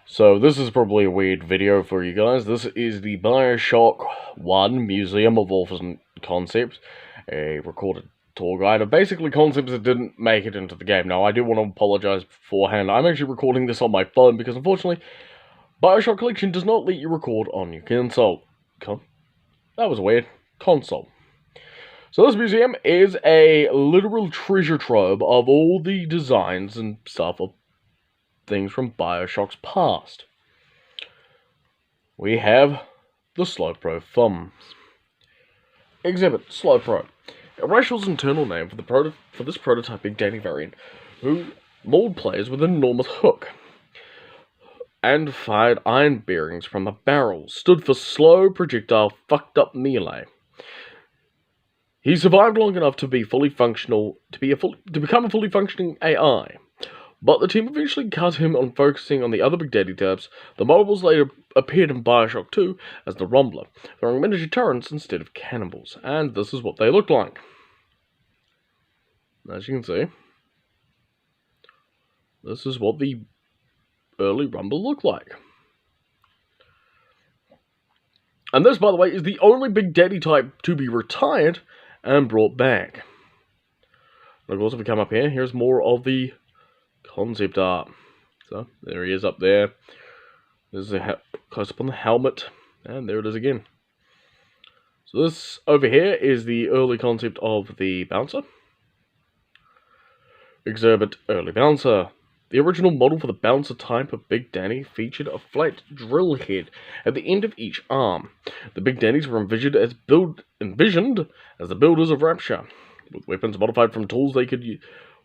So this is probably a weird video for you guys. This is the Bioshock 1 Museum of Orphan Concepts, a recorded tour guide of basically concepts that didn't make it into the game. Now, I do want to apologize beforehand. I'm actually recording this on my phone because, unfortunately, Bioshock Collection does not let you record on your console. That was weird. Console. So this museum is a literal treasure trove of all the designs and stuff of things from Bioshock's past. We have the Slowpro thumbs. Exhibit Slowpro. Irrational's internal name for this prototype Big Daddy variant, who mauled players with an enormous hook and fired iron bearings from a barrel, stood for slow projectile fucked up melee. He survived long enough to be fully functional, to become a fully functioning AI. But the team eventually cut him on focusing on the other Big Daddy types. The mobiles later appeared in Bioshock 2 as the Rumbler, throwing miniature turrets instead of cannibals. And this is what they looked like. As you can see, this is what the early Rumble looked like. And this, by the way, is the only Big Daddy type to be retired and brought back. And of course, if we come up here, here's more of the concept art. So there he is up there. There's a close up on the helmet, and there it is again. So this over here is the early concept of the bouncer. Exhibit Early Bouncer. The original model for the bouncer type of Big Daddy featured a flat drill head at the end of each arm. The Big Daddies were envisioned as the builders of Rapture, with weapons modified from tools they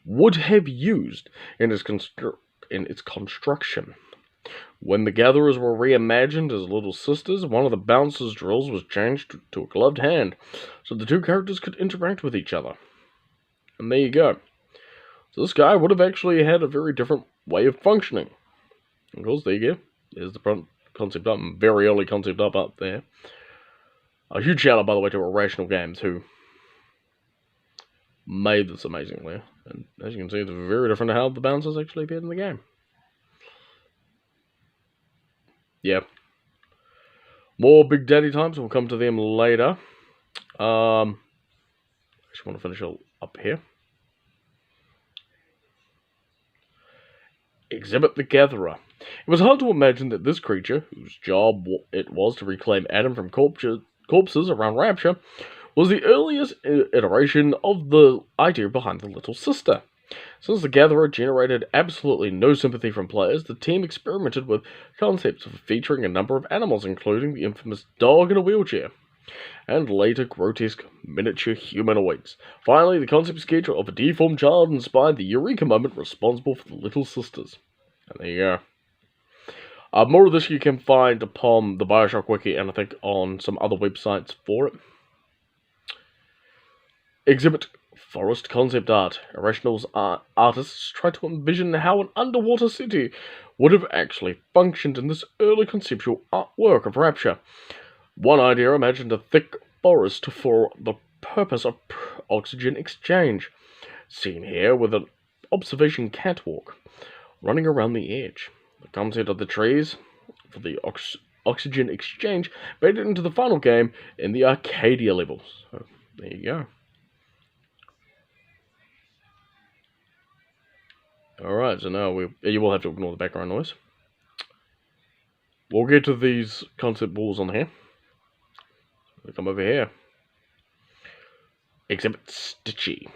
would have used in its construction. When the Gatherers were reimagined as little sisters, one of the bouncer's drills was changed to a gloved hand, so the two characters could interact with each other. And there you go. So this guy would have actually had a very different way of functioning. Of course, there you go. There's the front concept up, very early concept up there. A huge shout out, by the way, to Irrational Games, who made this amazingly. And as you can see, it's very different to how the bouncers actually appeared in the game. Yeah. More Big Daddy types, we'll come to them later. I just want to finish up here. Exhibit Thegatherer. It was hard to imagine that this creature, whose job it was to reclaim Adam from corpses around Rapture, was the earliest iteration of the idea behind the Little Sister. Since the Gatherer generated absolutely no sympathy from players, the team experimented with concepts of featuring a number of animals, including the infamous dog in a wheelchair, and later grotesque miniature humanoids. Finally, the concept sketch of a deformed child inspired the Eureka moment responsible for the Little Sisters. And there you go. More of this you can find upon the Bioshock Wiki, and I think on some other websites for it. Exhibit Forest Concept Art. Irrational's artists tried to envision how an underwater city would have actually functioned in this early conceptual artwork of Rapture. One idea imagined a thick forest for the purpose of oxygen exchange, seen here with an observation catwalk running around the edge. The concept of the trees for the oxygen exchange made it into the final game in the Arcadia levels. So, there you go. Alright, so now you will have to ignore the background noise. We'll get to these concept walls on here. We come over here. Exhibit Stitchy.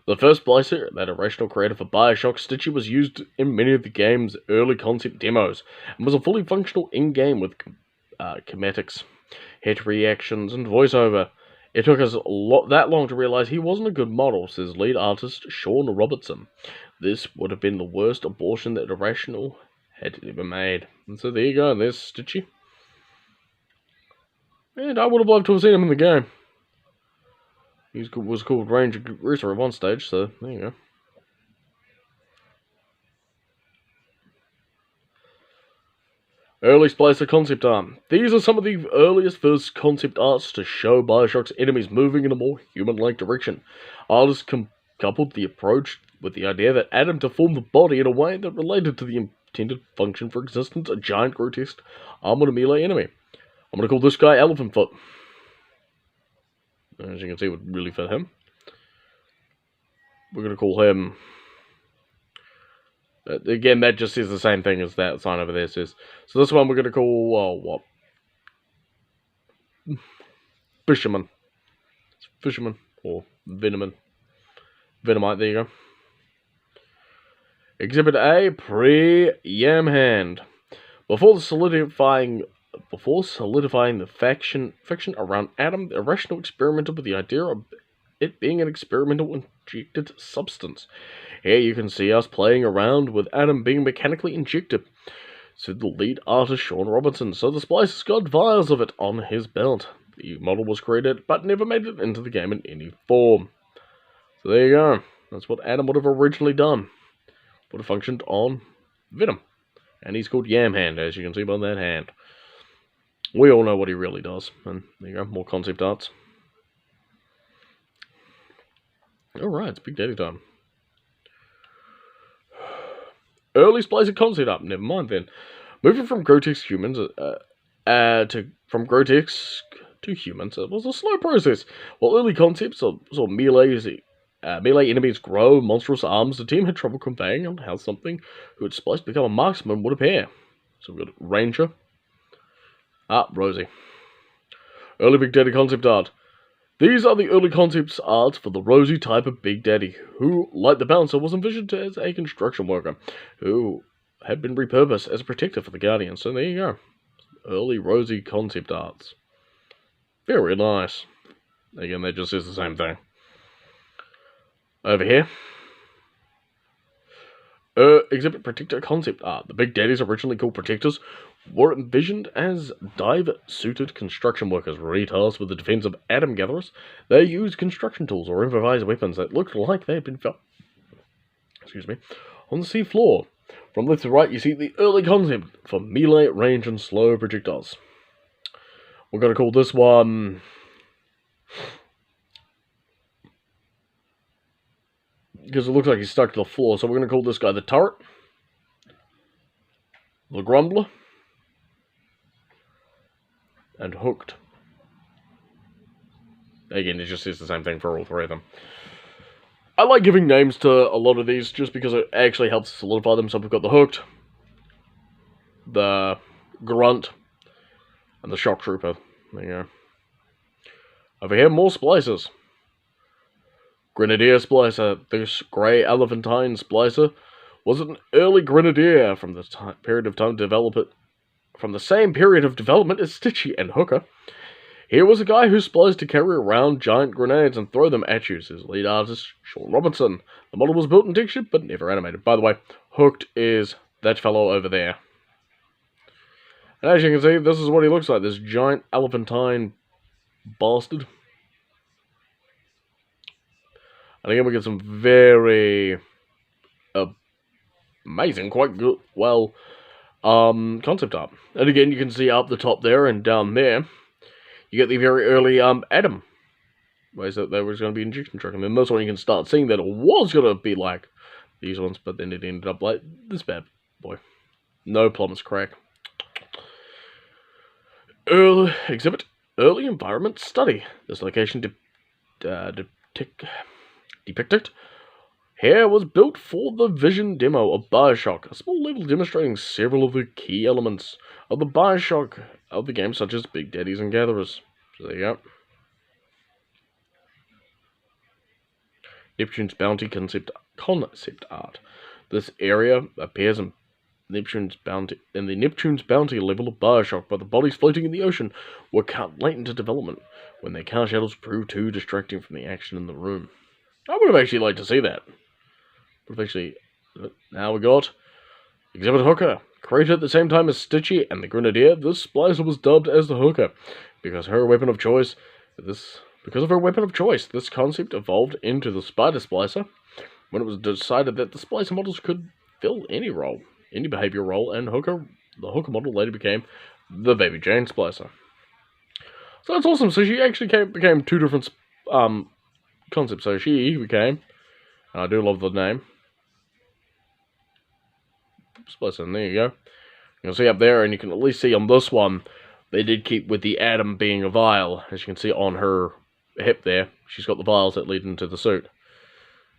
The first splicer that Irrational created for Bioshock, Stitchy was used in many of the game's early concept demos, and was a fully functional in-game with kinematics, hit reactions, and voiceover. It took us that long to realize he wasn't a good model, says lead artist Sean Robertson. This would have been the worst abortion that Irrational had ever made. And so there you go, there's Stitchy. And I would have loved to have seen him in the game. He was called Ranger Rooster at one stage, so there you go. Early Splicer concept art. These are some of the earliest first concept arts to show Bioshock's enemies moving in a more human-like direction. Artists coupled the approach with the idea that Adam deformed the body in a way that related to the intended function for existence, a giant grotesque armored melee enemy. I'm going to call this guy Elephant Foot. As you can see, it would really fit him. We're going to call him... again, that just says the same thing as that sign over there says. So this one we're going to call, what? Fisherman. Fisherman. Or Venomite, there you go. Exhibit A, pre-Yam Hand. Before solidifying the fiction around Adam, the irrational experimented with the idea of it being an experimental injected substance. Here you can see us playing around with Adam being mechanically injected. So the lead artist, Sean Robinson. So the Splicer's got vials of it on his belt. The model was created, but never made it into the game in any form. So there you go. That's what Adam would have originally done. Would have functioned on Venom. And he's called Yam Hand, as you can see by that hand. We all know what he really does. And there you go, more concept arts. Alright, it's Big Daddy time. Early Splicer concept art, never mind then. Moving from grotesque humans, from grotesque to humans, it was a slow process. While early concepts saw melee enemies grow, monstrous arms, the team had trouble conveying on how something who had spliced become a marksman would appear. So we've got Ranger. Rosy. Early Big Daddy concept art. These are the early concept arts for the Rosy type of Big Daddy, who, like the Bouncer, was envisioned as a construction worker, who had been repurposed as a protector for the Guardians. So there you go. Early Rosy concept arts. Very nice. Again, that just is the same thing. Over here. Exhibit Protector concept art. The Big Daddies, originally called Protectors, were envisioned as dive-suited construction workers, retasked with the defense of atom gatherers. They used construction tools or improvised weapons that looked like they had been found on the sea floor. From left to right, you see the early concept for melee, range, and slow projectiles. We're going to call this one... because it looks like he's stuck to the floor, so we're going to call this guy the Turret. The Grumbler. And Hooked. Again, it just says the same thing for all three of them. I like giving names to a lot of these just because it actually helps solidify them. So we've got the Hooked, the Grunt, and the Shock Trooper. There you go. Over here, more splicers. Grenadier Splicer. This grey elephantine splicer was an early Grenadier from the period of time to develop it. From the same period of development as Stitchy and Hooker. Here was a guy who spliced to carry around giant grenades and throw them at you. His lead artist, Sean Robinson. The model was built and textured, but never animated. By the way, Hooked is that fellow over there. And as you can see, this is what he looks like. This giant elephantine bastard. And again, we get some very amazing, quite good, concept art. And again, you can see up the top there and down there, you get the very early Adam. Ways that there was going to be injection truck. And then this one you can start seeing that it was going to be like these ones, but then it ended up like this bad boy. No plumber's crack. Exhibit Early Environment Study. This location depicted here was built for the Vision demo of Bioshock, a small level demonstrating several of the key elements of the Bioshock of the game, such as Big Daddies and Gatherers. So there you go. Neptune's Bounty concept art. This area appears in the Neptune's Bounty level of Bioshock, but the bodies floating in the ocean were cut late into development, when their car shadows proved too distracting from the action in the room. I would have actually liked to see that. Now we got Exhibit Hooker. Created at the same time as Stitchy and the Grenadier, this splicer was dubbed as the Hooker. Because of her weapon of choice, this concept evolved into the Spider Splicer, when it was decided that the splicer models could fill any role, any behavior role, and the Hooker model later became the Baby Jane Splicer. So that's awesome. So she actually became two different concepts. So she became, and I do love the name, Split in. There you go. You can see up there, and you can at least see on this one, they did keep with the atom being a vial. As you can see on her hip there, she's got the vials that lead into the suit.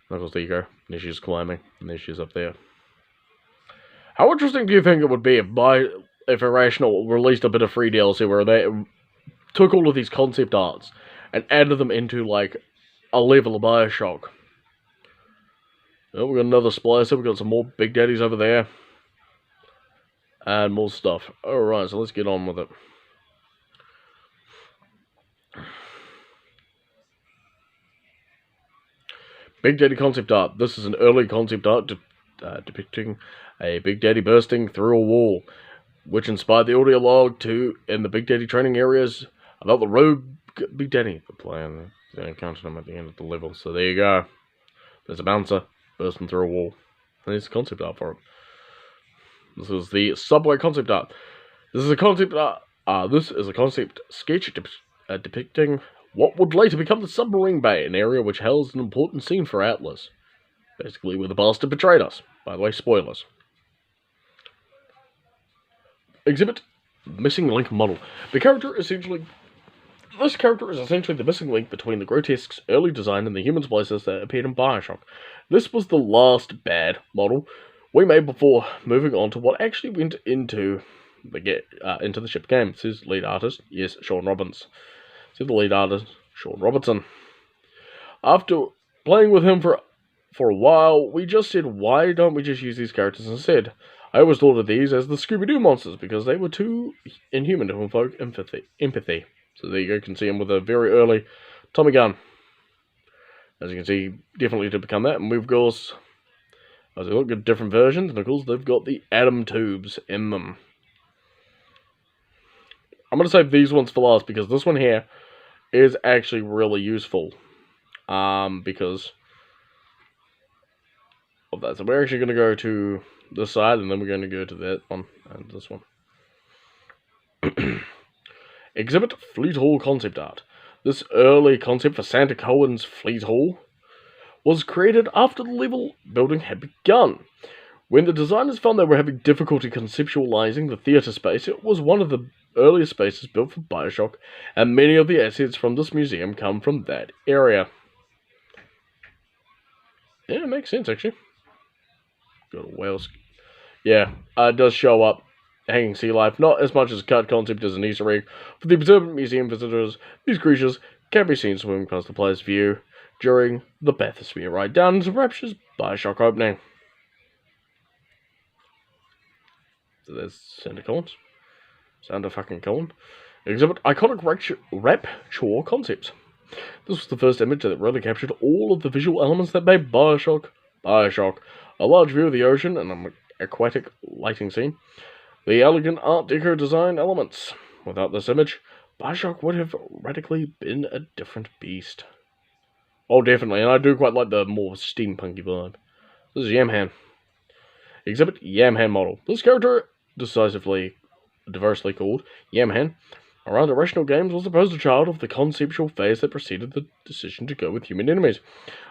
And of course, there you go. There she's climbing, and there she is up there. How interesting do you think it would be if Irrational released a bit of free DLC where they took all of these concept arts and added them into, like, a level of Bioshock? Oh, we got another splicer, we got some more Big Daddies over there. And more stuff. Alright, so let's get on with it. Big Daddy concept art. This is an early concept art depicting a Big Daddy bursting through a wall, which inspired the audio log in the Big Daddy training areas about the rogue Big Daddy. The plan, they encountered him at the end of the level. So there you go. There's a bouncer bursting through a wall. And there's the concept art for it. This is the subway concept art. This is a concept art. This is a concept sketch depicting what would later become the submarine bay, an area which held an important scene for Atlas. Basically, where the bastard betrayed us. By the way, spoilers. Exhibit missing link model. This character is essentially the missing link between the grotesque's early design and the human splices that appeared in Bioshock. This was the last bad model we made before moving on to what actually went into the ship game. This is lead artist, yes, Sean Robbins. See the lead artist, Sean Robertson. After playing with him for a while, we just said, why don't we just use these characters instead? I always thought of these as the Scooby-Doo monsters because they were too inhuman to invoke empathy. So there you go, you can see him with a very early Tommy gun. As you can see, definitely to become that. And we've got, as we look at different versions, and of course they've got the atom tubes in them. I'm going to save these ones for last because this one here is actually really useful. Because of that. So we're actually going to go to this side, and then we're going to go to that one, and this one. Exhibit Fleet Hall concept art. This early concept for Santa Cohen's Fleet Hall was created after the level building had begun. When the designers found they were having difficulty conceptualizing the theater space, it was one of the earliest spaces built for Bioshock, and many of the assets from this museum come from that area. Yeah, it makes sense, actually. Got a whale. Yeah, it does show up. Hanging sea life, not as much as a cut concept as an Easter egg. For the observant museum visitors, these creatures can be seen swimming past the player's view during the bathysphere ride down into Rapture's Bioshock opening. So there's Santa Collins. Santa fucking Colin. Exhibit iconic Rapture concepts. This was the first image that really captured all of the visual elements that made Bioshock. A large view of the ocean and an aquatic lighting scene. The elegant Art Deco design elements. Without this image, Bioshock would have radically been a different beast. Oh, definitely, and I do quite like the more steampunky vibe. This is Yam Hand. Exhibit Yam Hand model. This character, diversely called Yam Hand, around Irrational Games was the poster child of the conceptual phase that preceded the decision to go with human enemies.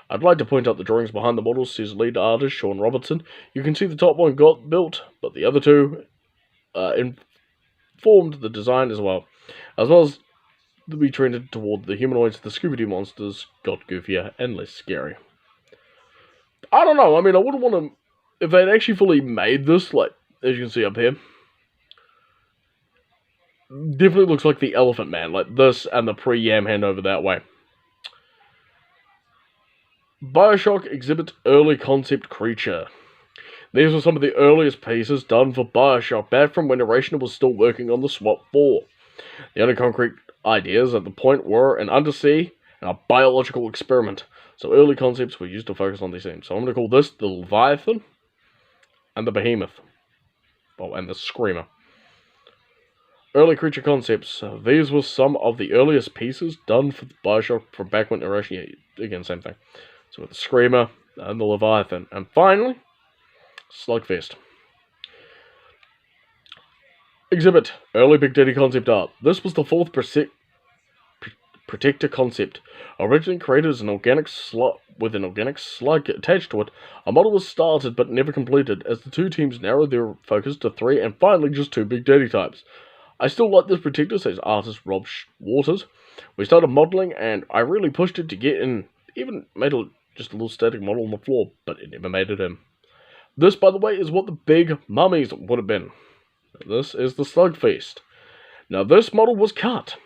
I'd like to point out the drawings behind the models, says lead artist Sean Robertson. You can see the top one got built, but the other two informed the design as well as we trended toward the humanoids. The Scooby-Doo monsters got goofier and less scary. I don't know, I mean, I wouldn't want to, if they'd actually fully made this, like, as you can see up here, definitely looks like the Elephant Man, like this and the pre-Yam Hand over that way. Bioshock exhibits early concept creature. These were some of the earliest pieces done for Bioshock, back from when Irrational was still working on the SWAT 4. The only concrete ideas at the point were an undersea and a biological experiment, so early concepts were used to focus on these themes. So I'm going to call this the Leviathan and the Behemoth. Oh, and the Screamer. Early creature concepts. These were some of the earliest pieces done for Bioshock from back when Irrational, again, same thing. So with the Screamer and the Leviathan. And finally, Slugfest. Exhibit Early Big Daddy concept art. This was the fourth Protector concept. Originally created as an organic slug with an organic slug attached to it, a model was started but never completed, as the two teams narrowed their focus to 3 and finally just 2 Big Daddy types. I still like this protector, says artist Rob Waters. We started modelling and I really pushed it to get in, even made just a little static model on the floor, but it never made it in. This, by the way, is what the big mummies would have been. This is the Slugfest. Now this model was cut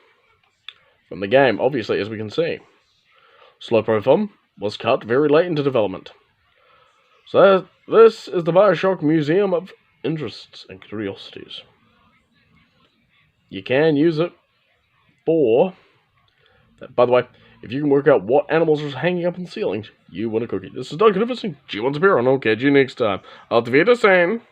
from the game, obviously, as we can see. Slow Profile was cut very late into development. So this is the Bioshock Museum of Interests and Curiosities. You can use it for... By the way, if you can work out what animals are hanging up in the ceilings, you win a cookie. This is Doug Niverson, G1's Appear, and I'll catch you next time. Auf Wiedersehen!